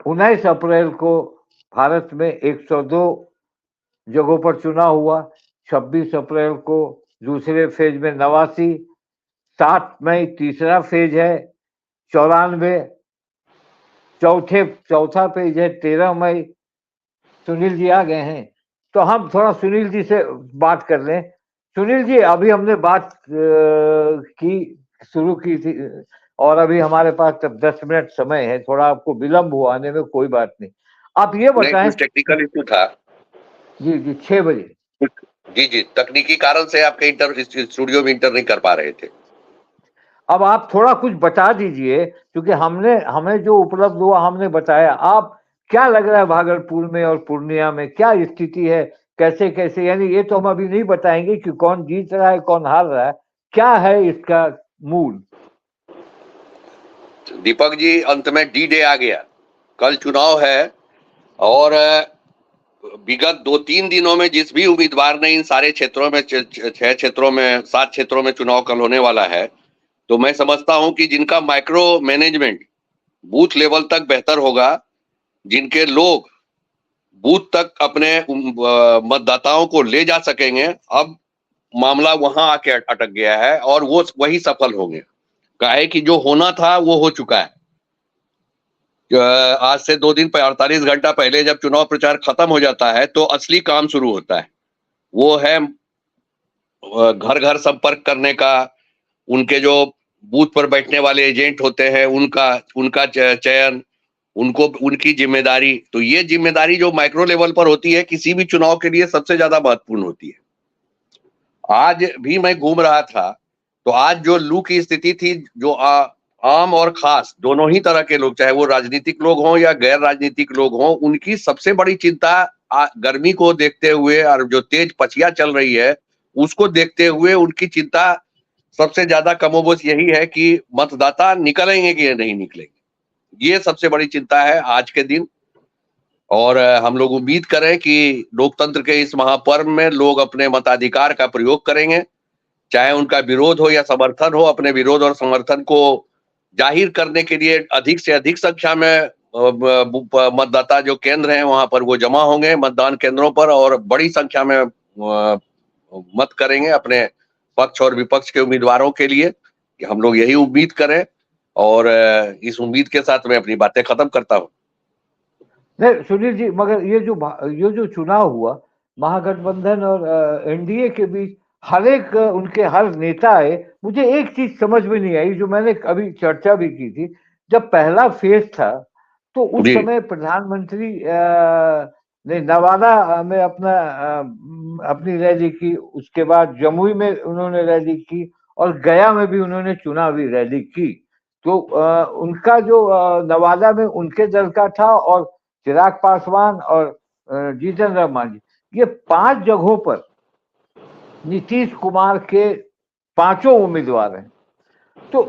19 अप्रैल को भारत में 102 जगहों पर चुनाव हुआ। 26 अप्रैल को दूसरे फेज में 89, 7 मई तीसरा फेज है 94, चौथा पेज है 13 मई। सुनील जी आ गए हैं, तो हम थोड़ा सुनील जी से बात कर लें। सुनील जी, अभी हमने बात की शुरू की थी, और अभी हमारे पास तब 10 मिनट समय है, थोड़ा आपको विलंब हुआ आने में, कोई बात नहीं। आप ये नहीं, बताएं। कुछ टेक्निकल इशू था। जी जी, 6 बजे। जी जी, तकनीकी कारण से आपके स्टूडियो में इंटर नहीं कर पा रहे थे। अब आप थोड़ा कुछ बता दीजिए, क्योंकि हमें जो उपलब्ध हुआ हमने बताया। आप क्या लग रहा है भागलपुर में और पूर्णिया में क्या स्थिति है, कैसे कैसे, यानी ये तो हम अभी नहीं बताएंगे कि कौन जीत रहा है कौन हार रहा है, क्या है इसका मूल। दीपक जी, अंत में डी डे आ गया। कल चुनाव है, और विगत 2-3 दिनों में जिस भी उम्मीदवार ने इन सारे क्षेत्रों में 6 क्षेत्रों में 7 क्षेत्रों में चुनाव कल होने वाला है, तो मैं समझता हूं कि जिनका माइक्रो मैनेजमेंट बूथ लेवल तक बेहतर होगा, जिनके लोग बूथ तक अपने मतदाताओं को ले जा सकेंगे, अब मामला वहां आके अटक गया है और वो वही सफल होंगे। काहे कि जो होना था वो हो चुका है। आज से 2 दिन 48 घंटा पहले जब चुनाव प्रचार खत्म हो जाता है तो असली काम शुरू होता है। वो है घर घर संपर्क करने का, उनके जो बूथ पर बैठने वाले एजेंट होते हैं उनका उनका चयन, उनको उनकी जिम्मेदारी। तो ये जिम्मेदारी जो माइक्रो लेवल पर होती है, किसी भी चुनाव के लिए सबसे ज्यादा महत्वपूर्ण होती है। आज भी मैं घूम रहा था, तो आज जो लू की स्थिति थी, जो आम और खास दोनों ही तरह के लोग, चाहे वो राजनीतिक लोग हों या गैर राजनीतिक लोग हों, उनकी सबसे बड़ी चिंता गर्मी को देखते हुए और जो तेज पछिया चल रही है उसको देखते हुए उनकी चिंता सबसे ज्यादा कमोबेश यही है कि मतदाता निकलेंगे कि नहीं निकलेंगे। ये सबसे बड़ी चिंता है आज के दिन। और हम लोग उम्मीद करें कि लोकतंत्र के इस महापर्व में लोग अपने मताधिकार का प्रयोग करेंगे, चाहे उनका विरोध हो या समर्थन हो। अपने विरोध और समर्थन को जाहिर करने के लिए अधिक से अधिक संख्या में मतदाता जो केंद्र हैं वहां पर वो जमा होंगे मतदान केंद्रों पर, और बड़ी संख्या में मत करेंगे अपने पक्ष और विपक्ष के उम्मीदवारों के लिए। कि हम लोग यही उम्मीद करें, और इस उम्मीद के साथ मैं अपनी बातें खत्म करता हूं। नहीं सुनील जी, मगर ये जो चुनाव हुआ महागठबंधन और एनडीए के बीच, हर एक उनके हर ने आए, मुझे एक चीज समझ में नहीं आई, जो मैंने अभी चर्चा भी की थी। जब पहला फेज था तो उस जी समय प्रधानमंत्री ने नवादा में अपनी रैली की, उसके बाद जमुई में उन्होंने रैली की, और गया में भी उन्होंने चुनावी रैली की। तो उनका जो नवादा में उनके दल का था, और चिराग पासवान और जीतन राम मांझी, ये 5 जगहों पर नीतीश कुमार के 5 उम्मीदवार हैं। तो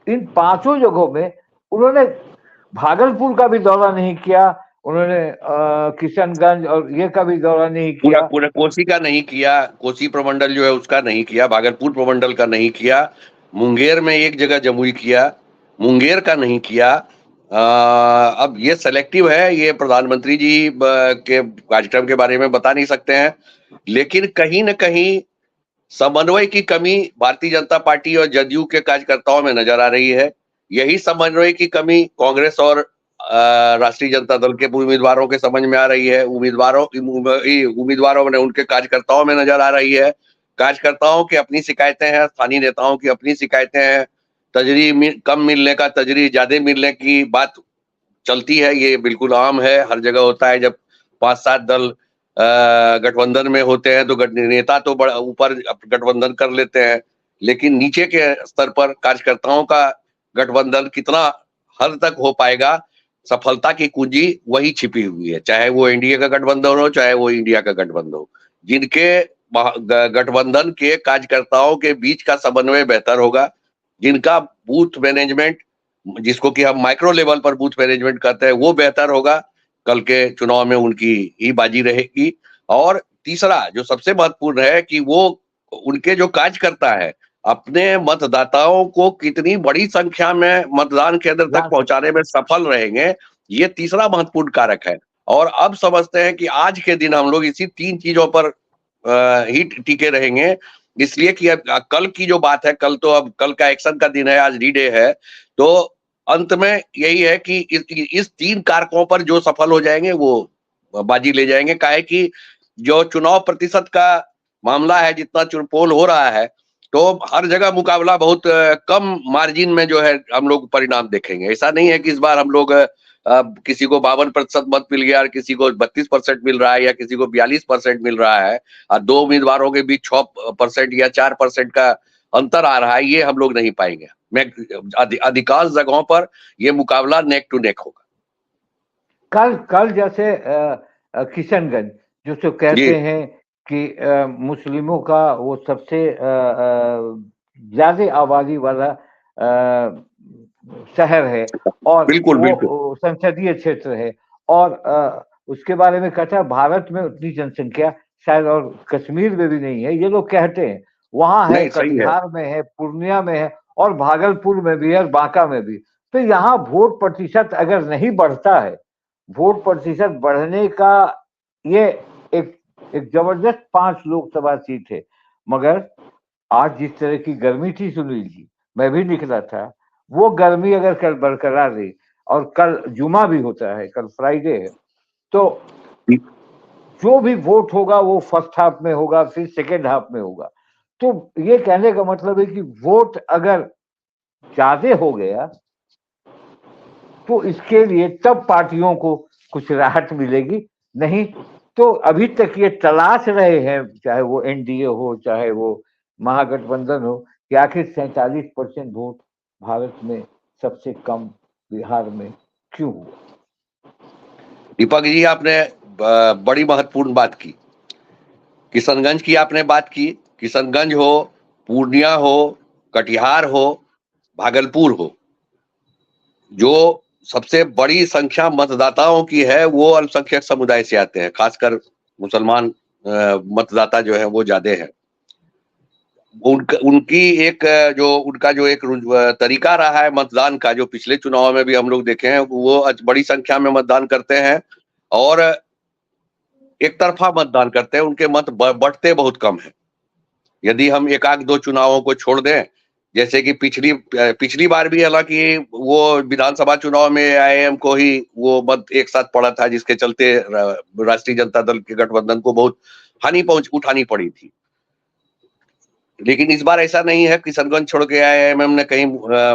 इन 5 जगहों में उन्होंने भागलपुर का भी दौरा नहीं किया, उन्होंने किशनगंज और ये का भी दौरा नहीं पूरा किया। पूरा कोसी का नहीं किया, कोसी प्रमंडल जो है उसका नहीं किया, भागलपुर प्रमंडल का नहीं किया, मुंगेर में एक जगह जमुई किया, मुंगेर का नहीं किया। अब ये सेलेक्टिव है, ये प्रधानमंत्री जी के कार्यक्रम के बारे में बता नहीं सकते हैं, लेकिन कहीं न कहीं समन्वय की कमी भारतीय जनता पार्टी और जदयू के कार्यकर्ताओं में नजर आ रही है। यही समन्वय की कमी कांग्रेस और राष्ट्रीय जनता दल के उम्मीदवारों के समझ में आ रही है। उम्मीदवारों में उनके कार्यकर्ताओं में नजर आ रही है। कार्यकर्ताओं की अपनी शिकायतें हैं, स्थानीय नेताओं की अपनी शिकायतें हैं। तजरी कम मिलने का, तजरी ज्यादा मिलने की बात चलती है, ये बिल्कुल आम है, हर जगह होता है। जब 5-7 दल गठबंधन में होते हैं तो नेता तो बड़ा ऊपर गठबंधन कर लेते हैं, लेकिन नीचे के स्तर पर कार्यकर्ताओं का गठबंधन कितना हद तक हो पाएगा, सफलता की कुंजी वही छिपी हुई है। चाहे वो एनडीए का गठबंधन हो, चाहे वो इंडिया का गठबंधन हो, जिनके गठबंधन के कार्यकर्ताओं के बीच का समन्वय बेहतर होगा, जिनका बूथ मैनेजमेंट, जिसको कि हम माइक्रो लेवल पर बूथ मैनेजमेंट कहते हैं, वो बेहतर होगा, कल के चुनाव में उनकी ही बाजी रहेगी। और तीसरा जो सबसे महत्वपूर्ण है कि वो उनके जो कार्यकर्ता है अपने मतदाताओं को कितनी बड़ी संख्या में मतदान केंद्र तक पहुंचाने में सफल रहेंगे, ये तीसरा महत्वपूर्ण कारक है। और अब समझते हैं कि आज के दिन हम लोग इसी 3 चीजों पर ही टिके रहेंगे, इसलिए कि अब कल की जो बात है, अब कल का एक्शन का दिन है, आज डी-डे है, तो अंत में यही है कि इस 3 कारकों पर जो सफल हो जाएंगे वो बाजी ले जाएंगे। काहे कि जो चुनाव प्रतिशत का मामला है, जितना पोल हो रहा है, तो हर जगह मुकाबला बहुत कम मार्जिन में जो है हम लोग परिणाम देखेंगे। ऐसा नहीं है कि इस बार हम लोग किसी को 52% मत मिल गया और किसी को 32% मिल रहा है या किसी को 42% मिल रहा है और 2 उम्मीदवारों के बीच 6% या 4% का अंतर आ रहा है, ये हम लोग नहीं पाएंगे। मैं अधिकांश जगहों पर ये मुकाबला नेक टू नेक होगा। कल कल जैसे किशनगंज जो तो जी कहते हैं कि मुस्लिमों का वो सबसे ज्यादा आबादी वाला शहर है और बिल्कुल बिल्कुल वो संसदीय क्षेत्र है और उसके बारे में कहता है भारत में उतनी जनसंख्या शायद और कश्मीर में भी नहीं है, ये लोग कहते हैं। वहां है, नहीं सही है। कटिहार में है, पूर्णिया में है और भागलपुर में भी है और बांका में भी। तो यहाँ वोट प्रतिशत अगर नहीं बढ़ता है, वोट प्रतिशत बढ़ने का ये एक एक जबरदस्त 5 लोकसभा सीट है। मगर आज जिस तरह की गर्मी थी सुनील जी, मैं भी निकला था, वो गर्मी अगर कल बरकरार रही और कल जुमा भी होता है, कल फ्राइडे है, तो जो भी वोट होगा वो फर्स्ट हाफ में होगा, फिर सेकेंड हाफ में होगा। तो ये कहने का मतलब है कि वोट अगर ज्यादा हो गया तो इसके लिए तब पार्टियों को कुछ राहत मिलेगी, नहीं तो अभी तक ये तलाश रहे हैं, चाहे वो एनडीए हो चाहे वो महागठबंधन हो, कि आखिर 47% वोट भारत में सबसे कम बिहार में क्यों हुआ। दीपक जी, आपने बड़ी महत्वपूर्ण बात की। किशनगंज की आपने बात की, किशनगंज हो, पूर्णिया हो, कटिहार हो, भागलपुर हो, जो सबसे बड़ी संख्या मतदाताओं की है वो अल्पसंख्यक समुदाय से आते हैं, खासकर मुसलमान मतदाता जो है वो ज्यादा है। उनकी एक उनका जो एक तरीका रहा है मतदान का, जो पिछले चुनाव में भी हम लोग देखे हैं, वो बड़ी संख्या में मतदान करते हैं और एक तरफा मतदान करते हैं, उनके मत बढ़ते बहुत कम है। यदि हम एक आध दो चुनावों को छोड़ दें, जैसे कि पिछली बार भी हालांकि वो विधानसभा चुनाव में आईएम को ही वो मत एक साथ पड़ा था, जिसके चलते राष्ट्रीय जनता दल के गठबंधन को बहुत हानि उठानी पड़ी थी। लेकिन इस बार ऐसा नहीं है, किशनगंज छोड़ के आईएमएम ने कहीं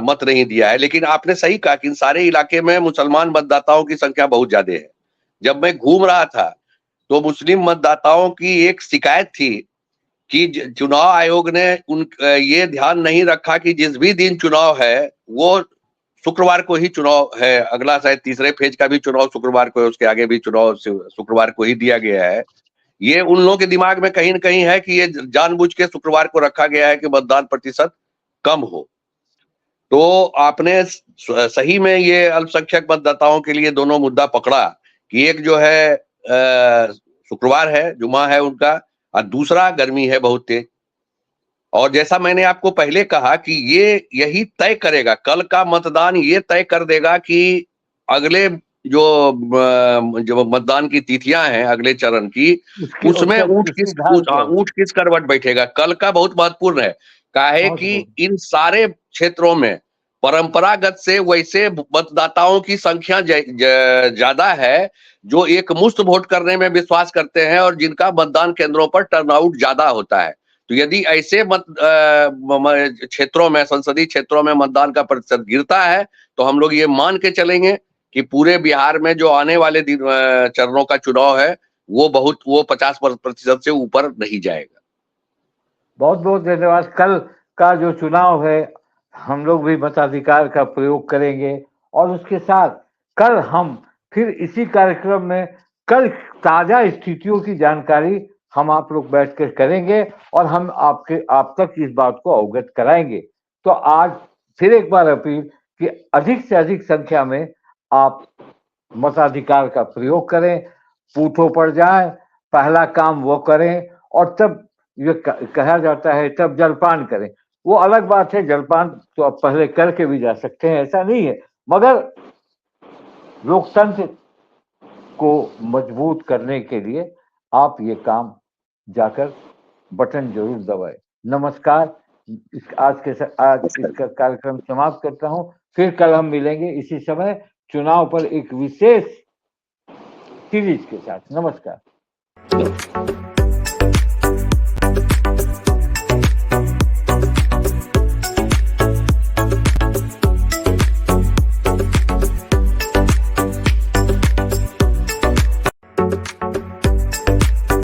मत नहीं दिया है। लेकिन आपने सही कहा कि इन सारे इलाके में मुसलमान मतदाताओं की संख्या बहुत ज्यादा है। जब मैं घूम रहा था तो मुस्लिम मतदाताओं की एक शिकायत थी कि चुनाव आयोग ने ये ध्यान नहीं रखा कि जिस भी दिन चुनाव है वो शुक्रवार को ही चुनाव है, अगला शायद तीसरे फेज का भी चुनाव शुक्रवार को है, उसके आगे भी चुनाव शुक्रवार को ही दिया गया है। ये उन लोगों के दिमाग में कहीं न कहीं है कि ये जानबूझ के शुक्रवार को रखा गया है कि मतदान प्रतिशत कम हो। तो आपने सही में ये अल्पसंख्यक मतदाताओं के लिए दोनों मुद्दा पकड़ा कि एक जो है शुक्रवार है, जुमा है उनका, और दूसरा गर्मी है बहुत तेज। और जैसा मैंने आपको पहले कहा कि ये यही तय करेगा, कल का मतदान ये तय कर देगा कि अगले जो मतदान की तिथियां हैं अगले चरण की, उसमें ऊंट किस करवट बैठेगा, कल का बहुत महत्वपूर्ण है। काहे कि इन सारे क्षेत्रों में परंपरागत से वैसे मतदाताओं की संख्या ज्यादा है जो एक मुश्त वोट करने में विश्वास करते हैं और जिनका मतदान केंद्रों पर टर्नआउट ज्यादा होता है। तो यदि ऐसे क्षेत्रों में, संसदीय क्षेत्रों में मतदान का प्रतिशत गिरता है तो हम लोग ये मान के चलेंगे कि पूरे बिहार में जो आने वाले चरणों का चुनाव है वो 50% से ऊपर नहीं जाएगा। बहुत बहुत धन्यवाद। कल का जो चुनाव है हम लोग भी मताधिकार का प्रयोग करेंगे और उसके साथ कल हम फिर इसी कार्यक्रम में कल ताजा स्थितियों की जानकारी हम आप लोग बैठकर करेंगे और हम आप तक इस बात को अवगत कराएंगे। तो आज फिर एक बार अपील कि अधिक से अधिक संख्या में आप मताधिकार का प्रयोग करें, बूथों पर जाएं, पहला काम वो करें और तब ये कहा जाता है तब जलपान करें। वो अलग बात है, जलपान तो आप पहले करके भी जा सकते हैं, ऐसा नहीं है, मगर लोकतंत्र को मजबूत करने के लिए आप ये काम जाकर बटन जरूर दबाएं। नमस्कार। आज इसका कार्यक्रम समाप्त करता हूं। फिर कल हम मिलेंगे इसी समय चुनाव पर एक विशेष सीरीज के साथ। नमस्कार।